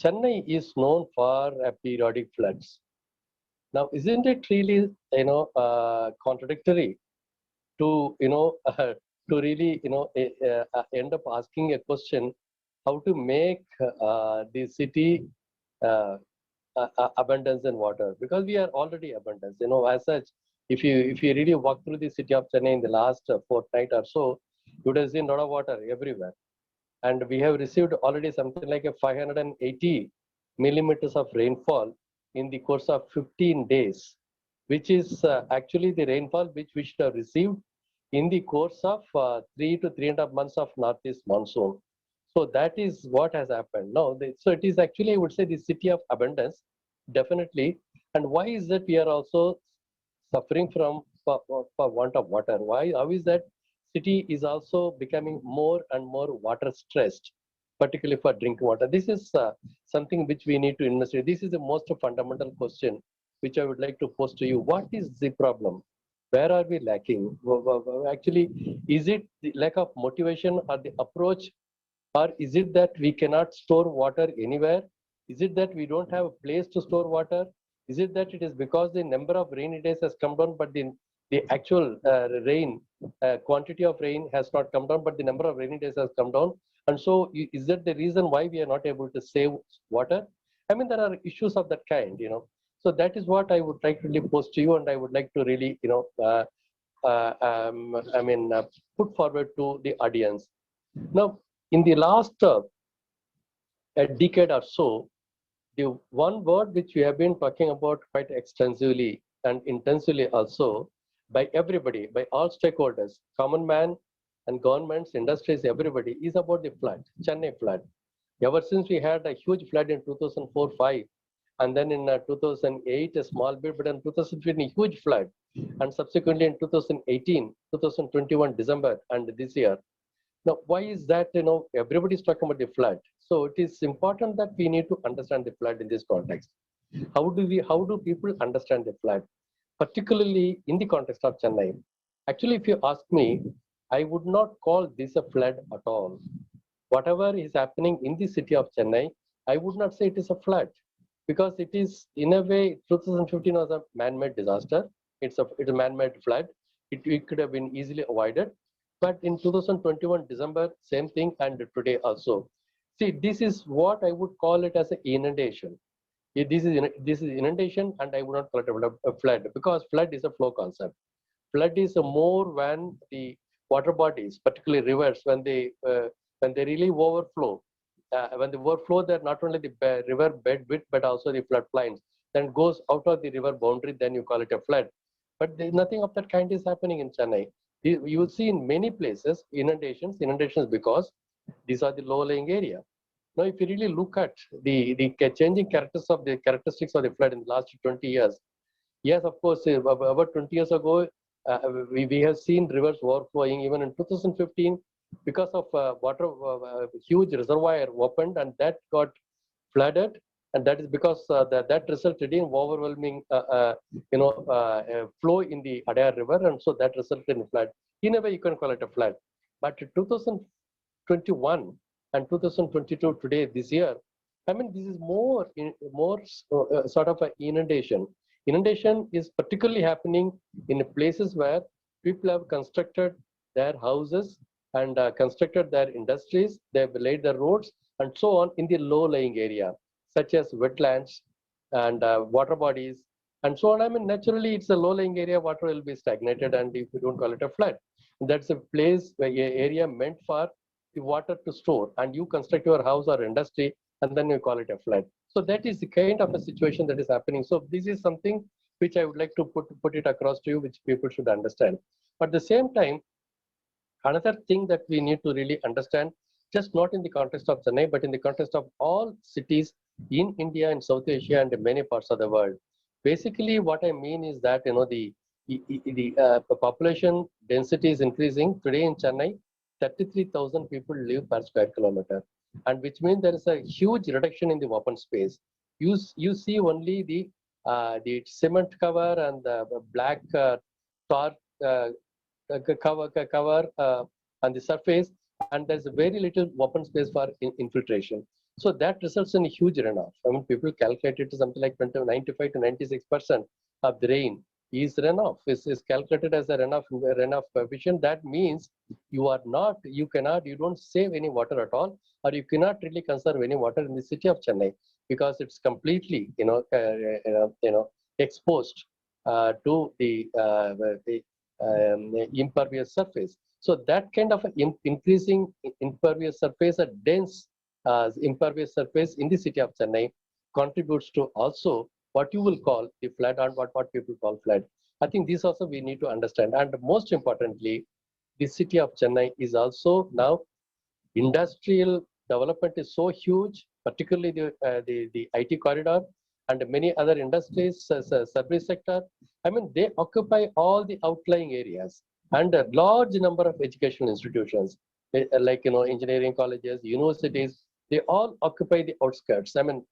Chennai is known for periodic floods. Now, isn't it really, contradictory to, to really, end up asking a question, how to make the city uh, abundance in water? Because we are already abundance, as such. If you really walk through the city of Chennai in the last fortnight or so, you would have seen a lot of water everywhere. And we have received already something like a 580 millimeters of rainfall in the course of 15 days, which is actually the rainfall which we should have received in the course of 3 to 3.5 months of northeast monsoon. So that is what has happened. Now, so it is actually, I would say, the city of abundance, definitely. And why is that we are also suffering from for want of water? Why? How is that city is also becoming more and more water stressed, particularly for drinking water? This is something which we need to investigate. This is the most fundamental question which I would like to pose to you. What is the problem? Where are we lacking? Actually, is it the lack of motivation or the approach, or is it that we cannot store water anywhere? Is it that we don't have a place to store water? Is it that it is because the number of rainy days has come down, but the actual rain, quantity of rain has not come down, but the number of rainy days has come down? And so, is that the reason why we are not able to save water? I mean, there are issues of that kind. So that is what I would like to really pose to you, and I would like to really, put forward to the audience. Now, in the last a decade or so, the one word which we have been talking about quite extensively and intensively also by everybody, by all stakeholders, common man and governments, industries, everybody, is about the flood, Chennai flood. Ever since we had a huge flood in 2004-5, and then in 2008 a small bit, but in 2015 a huge flood, and subsequently in 2018, 2021 December, and this year. Now, why is that? Everybody is talking about the flood. So it is important that we need to understand the flood in this context. How do people understand the flood, particularly in the context of Chennai? Actually, if you ask me, I would not call this a flood at all. Whatever is happening in the city of Chennai, I would not say it is a flood, because it is, in a way, 2015 was a man-made disaster. It's a man-made flood. It could have been easily avoided. But in 2021 December, same thing, and today also. See, this is what I would call it as an inundation. This is inundation, and I would not call it a flood, because flood is a flow concept. Flood is a more when the water bodies, particularly rivers, when they really overflow. When they overflow, they're not only the river bed width, but also the flood plains. Then goes out of the river boundary, then you call it a flood. But nothing of that kind is happening in Chennai. You will see in many places inundations because these are the low-lying area. Now, if you really look at the changing characteristics of the flood in the last 20 years, yes, of course, about 20 years ago, we have seen rivers overflowing. Even in 2015, because of water, huge reservoir opened, and that got flooded, and that is because that resulted in overwhelming flow in the Adayar River, and so that resulted in flood. In a way, you can call it a flood. But 2021 and 2022 today, this year, I mean, this is more sort of an inundation. Inundation is particularly happening in places where people have constructed their houses and constructed their industries, they have laid the roads and so on in the low-lying area, such as wetlands and water bodies and so on. I mean, naturally, it's a low-lying area, water will be stagnated, and if you don't call it a flood, that's a place, where area meant for the water to store, and you construct your house or industry, and then you call it a flood. So that is the kind of a situation that is happening. So this is something which I would like to put it across to you, which people should understand. But at the same time, another thing that we need to really understand, just not in the context of Chennai, but in the context of all cities in India and South Asia and many parts of the world. Basically, what I mean is that the population density is increasing. Today in Chennai, 33,000 people live per square kilometer, and which means there is a huge reduction in the open space. You see only the cement cover and the black tar cover on the surface, and there's very little open space for infiltration. So that results in a huge runoff. I mean, people calculate it to something like 95 to 96% of the rain is runoff, is calculated as a runoff coefficient. That means you don't save any water at all, or you cannot really conserve any water in the city of Chennai because it's completely, exposed to the impervious surface. So that kind of increasing impervious surface, a dense impervious surface in the city of Chennai contributes to also what you will call the flood and what people call flood. I think this also we need to understand. And most importantly, the city of Chennai is also now industrial development is so huge, particularly the IT corridor and many other industries, service sector. I mean, they occupy all the outlying areas and a large number of educational institutions, like engineering colleges, universities. They all occupy the outskirts. I mean,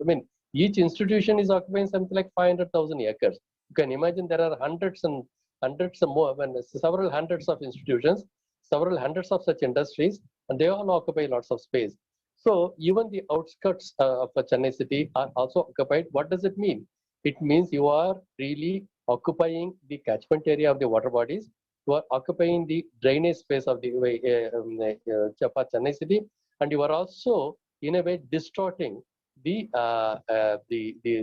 each institution is occupying something like 500,000 acres. You can imagine there are hundreds and hundreds of more, several hundreds of institutions, several hundreds of such industries, and they all occupy lots of space. So even the outskirts of the Chennai city are also occupied. What does it mean? It means you are really occupying the catchment area of the water bodies. You are occupying the drainage space of the Chennai city, and you are also in a way distorting the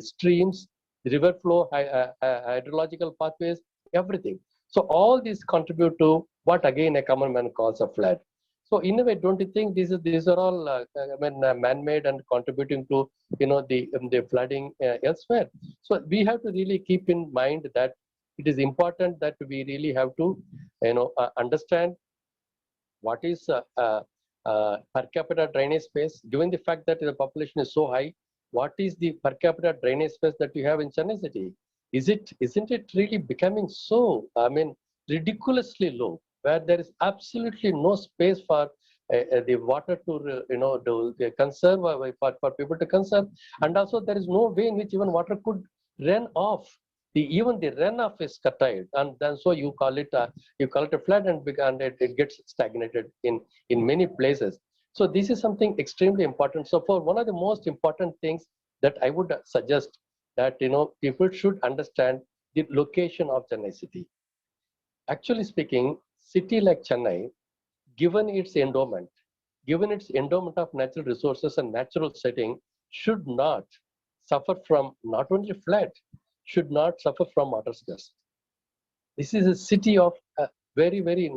streams, the river flow, hydrological pathways, everything. So all these contribute to what again a common man calls a flood. So in a way, don't you think these are all man-made and contributing to the flooding elsewhere? So we have to really keep in mind that it is important that we really have to understand what is per capita drainage space. Given the fact that the population is so high, what is the per capita drainage space that you have in Chennai city? Isn't it really becoming so, ridiculously low, where there is absolutely no space for the water to conserve, for people to conserve, and also there is no way in which even water could run off. Even the runoff is curtailed, and then so you call it a flood, and it gets stagnated in many places. So this is something extremely important. So for one of the most important things that I would suggest that people should understand the location of Chennai city. Actually speaking, city like Chennai, given its endowment of natural resources and natural setting, should not suffer from not only flood, should not suffer from water scarcity. This is a city of very, very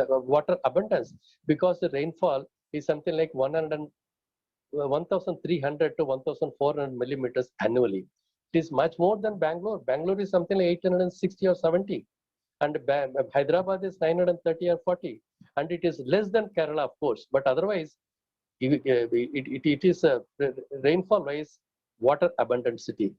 water abundance, because the rainfall is something like 1,300 to 1,400 millimeters annually. It is much more than Bangalore. Bangalore is something like 860 or 70. And Hyderabad is 930 or 40. And it is less than Kerala, of course. But otherwise, it is a rainfall-wise water abundant city.